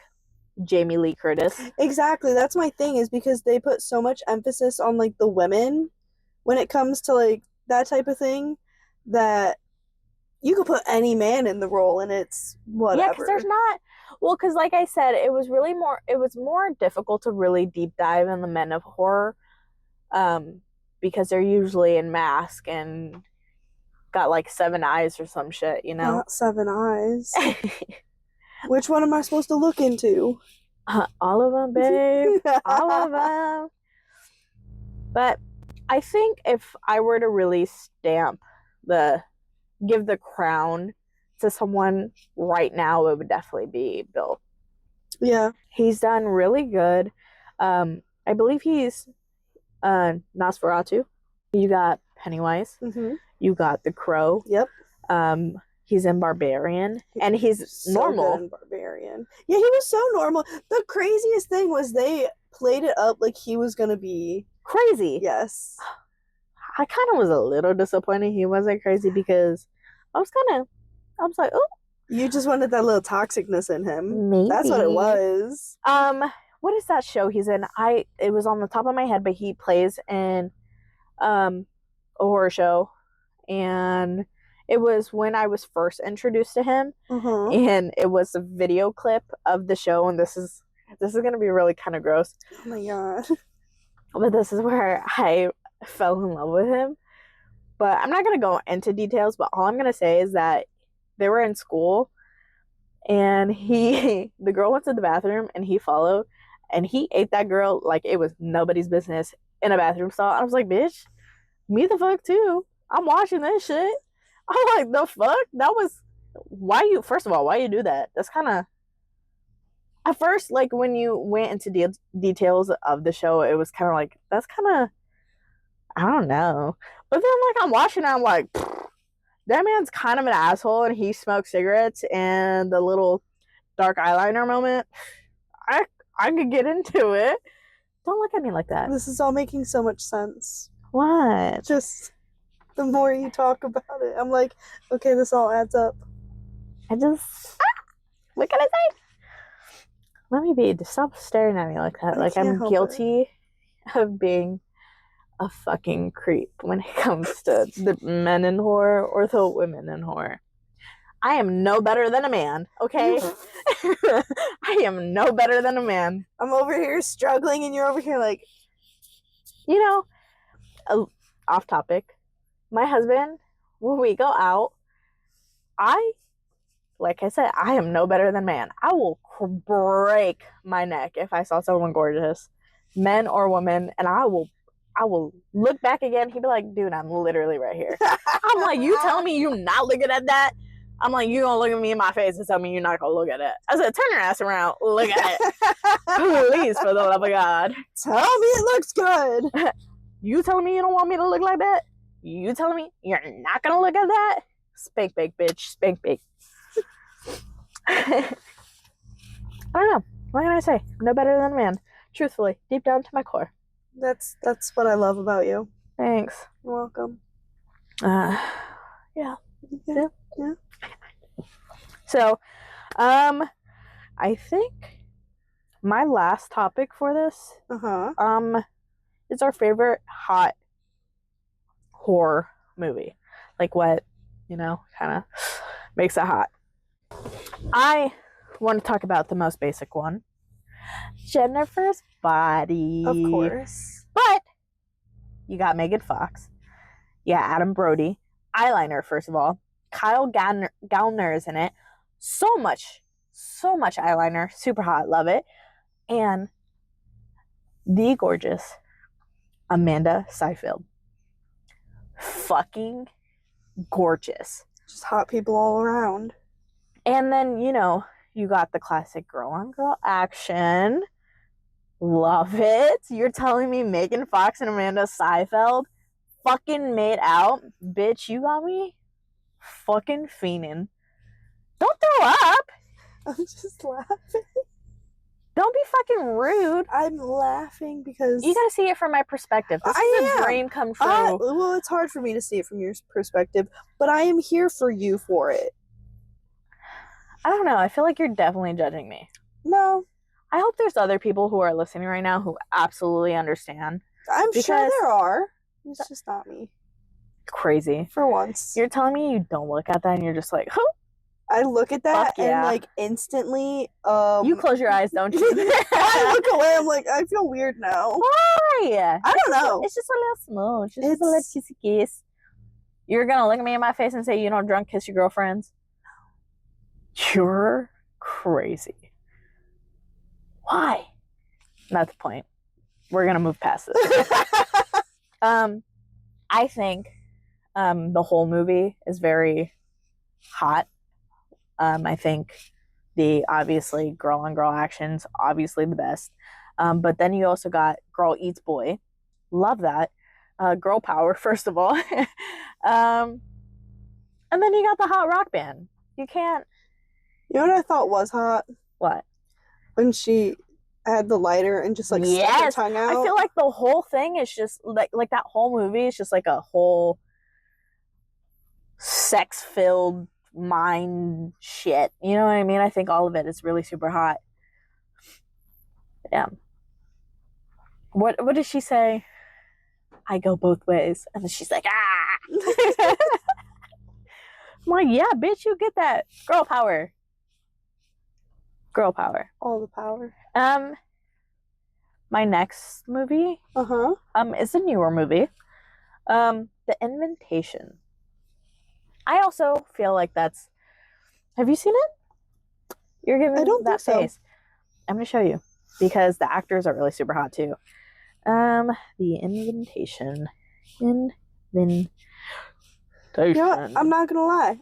Jamie Lee Curtis. Exactly. That's my thing, is because they put so much emphasis on like the women when it comes to like that type of thing, that you could put any man in the role and it's whatever. Yeah, because there's not. Well, because like I said, it was more difficult to really deep dive in the men of horror, because they're usually in mask and got like 7 eyes or some shit, you know. Not 7 eyes. Which one am I supposed to look into? All of them, babe. All of them. But I think if I were to really give the crown to someone right now, it would definitely be Bill. Yeah. He's done really good. I believe he's Nosferatu. You got Pennywise. Mm-hmm. You got the Crow. Yep. He's in Barbarian, and he's so normal. good in Barbarian. Yeah, he was so normal. The craziest thing was they played it up like he was gonna be Crazy. yes. I kind of was a little disappointed he wasn't crazy because I was like, oh, You just wanted that little toxicness in him. maybe That's what it was. What is that show he's in? It was on the top of my head, but he plays in a horror show, and it was when I was first introduced to him, and it was a video clip of the show, and this is gonna be really kind of gross. Oh my god. But this is where I fell in love with him. But I'm not gonna go into details, but all I'm gonna say is that they were in school, and the girl went to the bathroom, and he followed, and he ate that girl like it was nobody's business in a bathroom stall. I was like, bitch, me the fuck too. I'm watching this shit. I'm like, the fuck? That was first of all, why you do that? That's kind of, at first, like when you went into details of the show, it was kind of like, that's kind of, I don't know. But then like I'm watching it, I'm like, that man's kind of an asshole, and he smokes cigarettes, and the little dark eyeliner moment, I could get into it. Don't look at me like that. This is all making so much sense. What? Just the more you talk about it, I'm like, okay, this all adds up. I just what can I say? Let me be. Stop staring at me like that. Like I'm guilty of being a fucking creep when it comes to the men in horror or the women in horror. I am no better than a man, okay? I am no better than a man. I'm over here struggling, and you're over here like, you know, off topic. My husband, when we go out, like I said, I am no better than man. I will break my neck if I saw someone gorgeous, men or women, and I will look back again. He'd be like, dude, I'm literally right here. I'm like, you telling me you're not looking at that? I'm like, you gonna look at me in my face and tell me you're not gonna look at it? I said, turn your ass around, look at it. Please, for the love of God. Tell me it looks good. You telling me you don't want me to look like that? You telling me you're not gonna look at that? Spank bake, bitch. Spank bake. I don't know. What can I say? I'm no better than a man. Truthfully, deep down to my core. That's what I love about you. Thanks. You're welcome. Yeah. Yeah. So, I think my last topic for this, is our favorite hot horror movie. Like what, kind of makes it hot. I want to talk about the most basic one. Jennifer's Body. Of course. But you got Megan Fox. Yeah, Adam Brody. Eyeliner, first of all. Kyle Gallner is in it. So much eyeliner. Super hot. Love it. And the gorgeous Amanda Seyfried. Fucking gorgeous. Just hot people all around. And then, you got the classic girl-on-girl action. Love it. You're telling me Megan Fox and Amanda Seyfried fucking made out? Bitch, you got me fucking fiending. Don't throw up. I'm just laughing. Don't be fucking rude. I'm laughing because you gotta see it from my perspective. This is a dream come true. Well, it's hard for me to see it from your perspective, but I am here for you for it. I don't know. I feel like you're definitely judging me. No. I hope there's other people who are listening right now who absolutely understand. I'm sure there are. It's just not me. Crazy. For once. You're telling me you don't look at that and you're just like, huh? I look at that and like instantly you close your eyes, don't you? I look away, I'm like, I feel weird now. Why? I don't know. It's just a little smooch. Just a little kissy kiss. You're gonna look at me in my face and say you don't drunk kiss your girlfriends? You're crazy. Why? Not the point. We're gonna move past this. I think the whole movie is very hot. I think the obviously girl on girl actions obviously the best. But then you also got girl eats boy. Love that. Girl power, first of all. And then you got the hot rock band. You can't. You know what I thought was hot? What? When she had the lighter and just like stuck her tongue out. I feel like the whole thing is just like that whole movie is just like a whole sex-filled mind shit. You know what I mean? I think all of it is really super hot. Yeah. What did she say? I go both ways. And then she's like, ah. I'm like, yeah, bitch, you get that. Girl power. Girl power. All the power. My next movie is a newer movie. The Invitation. I also feel like that's. Have you seen it? You're giving I don't that think face. So. I'm gonna show you because the actors are really super hot too. The Invitation. Yeah, I'm not gonna lie.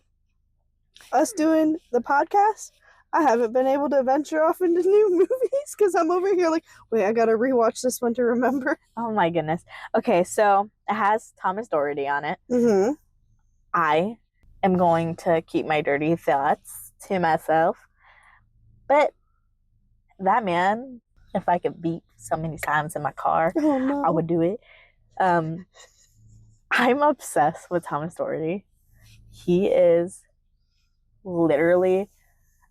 Us doing the podcast, I haven't been able to venture off into new movies because I'm over here like, wait, I gotta rewatch this one to remember. Oh my goodness. Okay, so it has Thomas Doherty on it. Mm-hmm. I am going to keep my dirty thoughts to myself. But that man, if I could beep so many times in my car, I would do it. I'm obsessed with Thomas Doherty. He is literally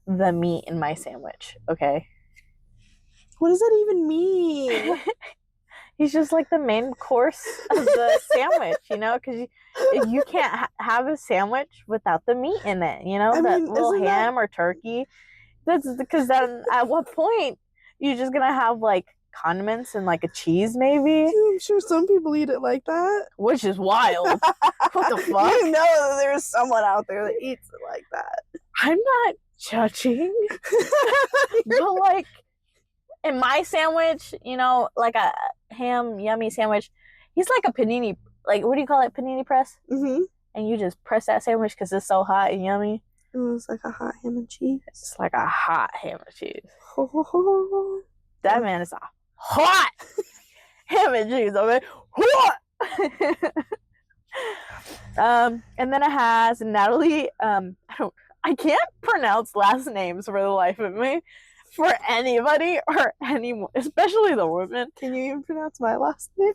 the meat in my sandwich, okay? What does that even mean? He's just like the main course of the sandwich, you know? Because you can't have a sandwich without the meat in it, you know? That little ham or turkey. That's because then at what point you're just going to have like condiments and like a cheese maybe? Dude, I'm sure some people eat it like that. Which is wild. What the fuck? You know that there's someone out there that eats it like that. I'm not judging. But like in my sandwich, you know, like a ham yummy sandwich, he's like a panini, like what do you call it, panini press? Mm-hmm. And you just press that sandwich because it's so hot and yummy. It was like a hot ham and cheese. It's like a hot ham and cheese. That man is a hot ham and cheese, okay? And then it has Natalie. I can't pronounce last names for the life of me. For anybody or anyone, especially the women. Can you even pronounce my last name?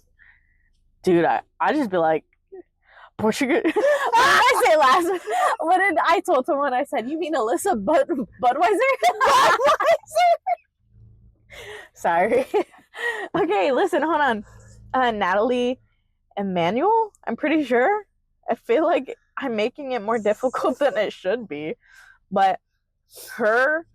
Dude, I just be like, Portuguese. I say last. What did I told someone? I said, you mean Alyssa Budweiser? Sorry. Okay, listen, hold on. Natalie Emmanuel, I'm pretty sure. I feel like I'm making it more difficult than it should be. But her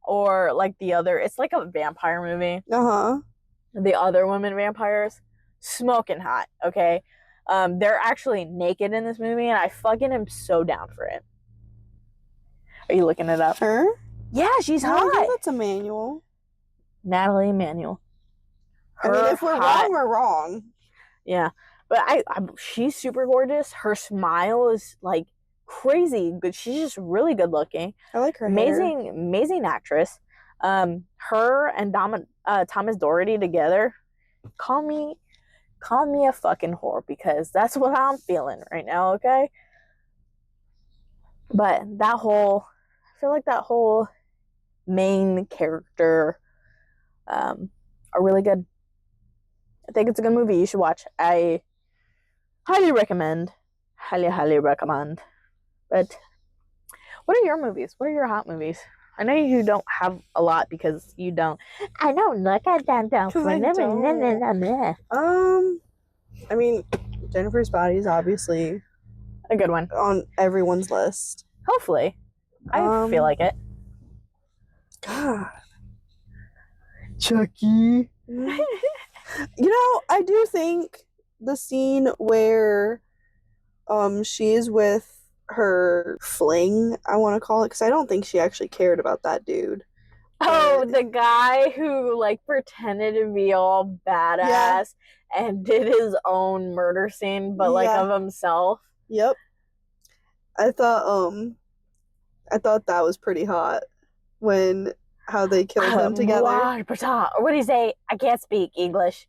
or like the other, it's like a vampire movie. The other women vampires, smoking hot, okay? They're actually naked in this movie, and I fucking am so down for it. Are you looking it up? Her? Yeah, she's hot. I think that's Emmanuel. Natalie Emmanuel. I mean, if we're wrong, we're wrong. Yeah, but she's super gorgeous. Her smile is like crazy good. She's just really good looking. I like her amazing, hair. Amazing actress. Her and Thomas Doherty together. Call me a fucking whore because that's what I'm feeling right now. Okay. But I feel like that whole main character, are really good. I think it's a good movie. You should watch. I highly recommend. Highly recommend. But what are your movies? What are your hot movies? I know you don't have a lot because you don't. I don't look at them. I mean, Jennifer's Body is obviously a good one on everyone's list. Hopefully, I feel like it. God, Chucky. You know, I do think the scene where she's with her fling, I want to call it, because I don't think she actually cared about that dude. Oh, the guy who like pretended to be all badass and did his own murder scene, but like of himself. Yep. I thought that was pretty hot when how they killed them together. What do you say? I can't speak English.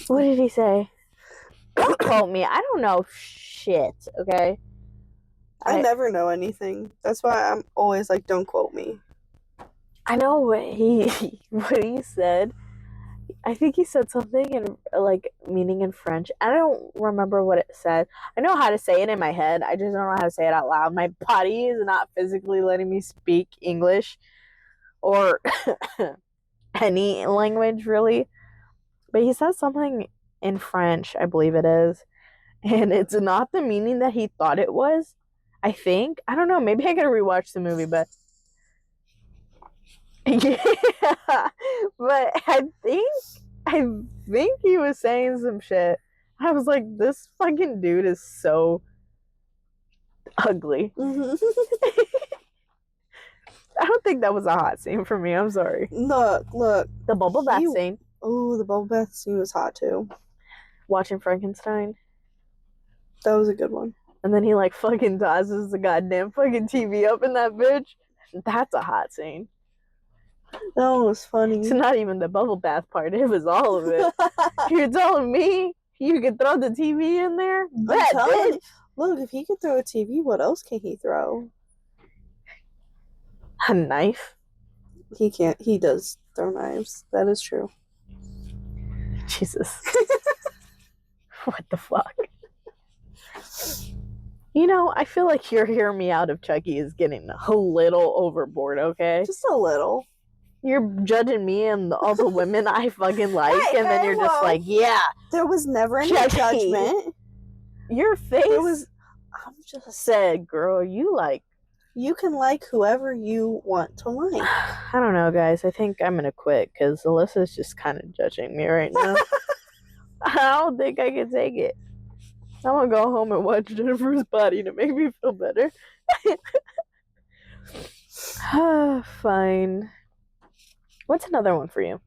What did he say? Don't quote me. I don't know shit, okay? I never know anything. That's why I'm always like, don't quote me. I know what he said. I think he said something in like meaning in French. I don't remember what it said. I know how to say it in my head. I just don't know how to say it out loud. My body is not physically letting me speak English or any language really. But he said something in French, I believe it is. And it's not the meaning that he thought it was. I think. I don't know. Maybe I gotta rewatch the movie, but yeah. But I think he was saying some shit. I was like, this fucking dude is so ugly. Mhm. I don't think that was a hot scene for me. I'm sorry. Look. The bubble bath scene. Oh, the bubble bath scene was hot too. Watching Frankenstein. That was a good one. And then he like fucking tosses the goddamn fucking TV up in that bitch. That's a hot scene. That one was funny. It's not even the bubble bath part. It was all of it. You're telling me you could throw the TV in there? I'm telling you. Look, if he could throw a TV, what else can he throw? A knife? He can't. He does throw knives. That is true. Jesus. What the fuck? You know, I feel like your hear me out of Chucky is getting a little overboard, okay? Just a little. You're judging me and all the women I fucking like, Hey, and then you're just well, like, yeah. There was never any Chucky. judgment. Your face I'm just said, girl, you can like whoever you want to like. I don't know, guys. I think I'm gonna quit because Alyssa's just kind of judging me right now. I don't think I can take it. I'm gonna go home and watch Jennifer's Body to make me feel better. Fine. What's another one for you?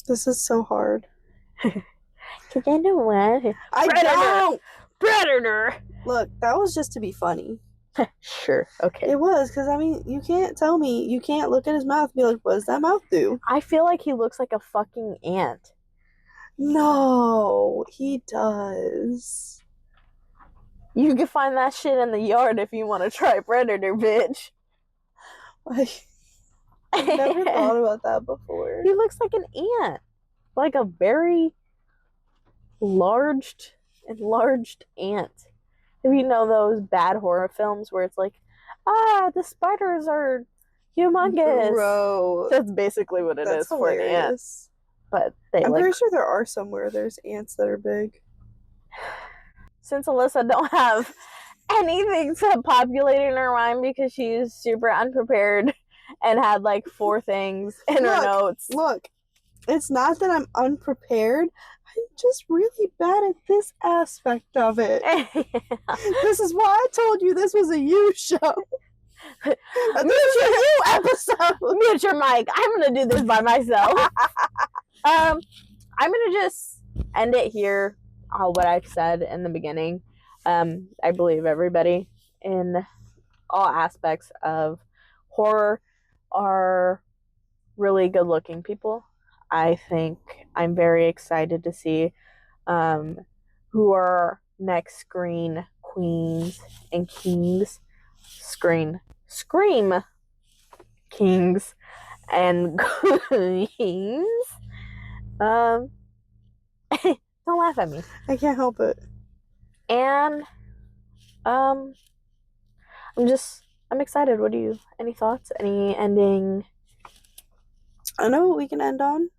This is so hard. Cause I know what. I Predator. don't. Predator. Look, that was just to be funny. Sure. Okay. It was, because I mean, you can't tell me, you can't look at his mouth and be like, what does that mouth do? I feel like he looks like a fucking ant. No, he does. You can find that shit in the yard if you want to try Predator, bitch. Like, I've never thought about that before. He looks like an ant. Like a very enlarged ant. If you know those bad horror films where it's like, the spiders are humongous. Bro, That's basically what it is for an ant. hilarious. But I'm pretty sure there are somewhere there's ants that are big. Since Alyssa don't have anything to populate in her mind because she's super unprepared and had like 4 things in her notes. Look, it's not that I'm unprepared. I'm just really bad at this aspect of it. This is why I told you this was a you show. Mute your you episode. Mute your mic. I'm gonna do this by myself. I'm gonna just end it here. What I've said in the beginning. I believe everybody in all aspects of horror are really good-looking people. I think I'm very excited to see who are next screen queens and kings. Scream kings and queens. Don't laugh at me. I can't help it. And I'm excited. What do you, any thoughts? Any ending? I know what we can end on.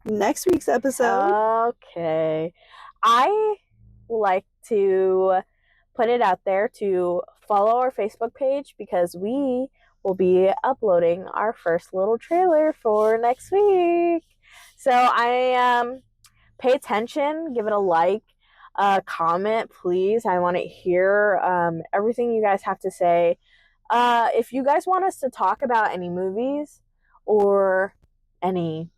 Next week's episode. Okay. I like to put it out there to follow our Facebook page because we will be uploading our first little trailer for next week. So pay attention, give it a like, comment, please. I want to hear everything you guys have to say. If you guys want us to talk about any movies or any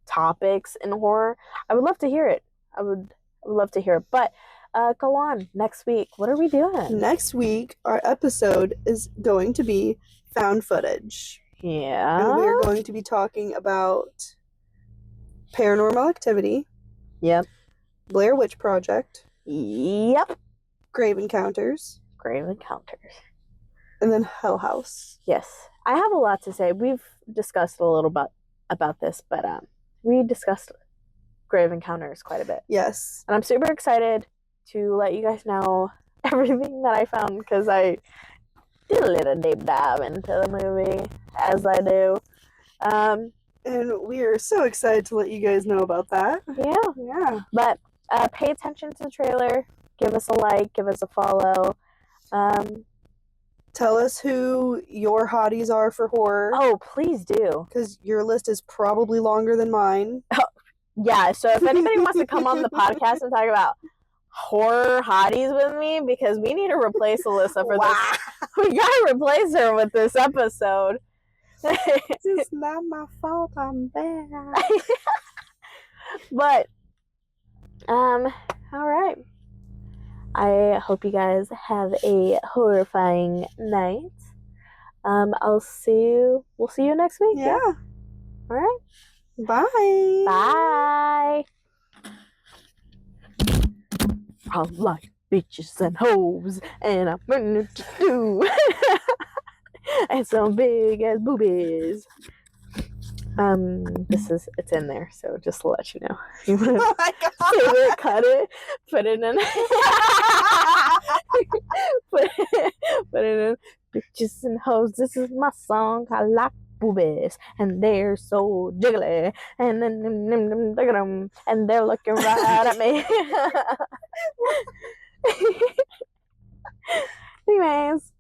topics in horror, I would love to hear it. I would love to hear it. But go on. Next week, what are we doing? Next week, our episode is going to be found footage. Yeah. And we are going to be talking about Paranormal Activity, Yep. Blair Witch Project, Yep. Grave Encounters, Grave Encounters. and then Hell House. Yes. I have a lot to say. We've discussed a little bit about this, but we discussed Grave Encounters quite a bit. Yes. And I'm super excited to let you guys know everything that I found because I did a little deep dive into the movie, as I do. And we are so excited to let you guys know about that. Yeah. Yeah. But pay attention to the trailer. Give us a like. Give us a follow. Tell us who your hotties are for horror. Oh, please do. Because your list is probably longer than mine. Yeah, so if anybody wants to come on the podcast and talk about horror hotties with me, because we need to replace Alyssa for this. We gotta replace her with this episode. It's not my fault, I'm bad. But, all right. I hope you guys have a horrifying night. We'll see you next week. Yeah. All right. Bye. Bye. I like bitches and hoes, and I'm ready to do. And some big ass boobies. It's in there, so just to let you know. You want to Oh my god. save it, cut it, put it in. put it in. Bitches and hoes, this is my song. I like boobies, and they're so jiggly, and then look at them, and they're looking right at me. Anyways.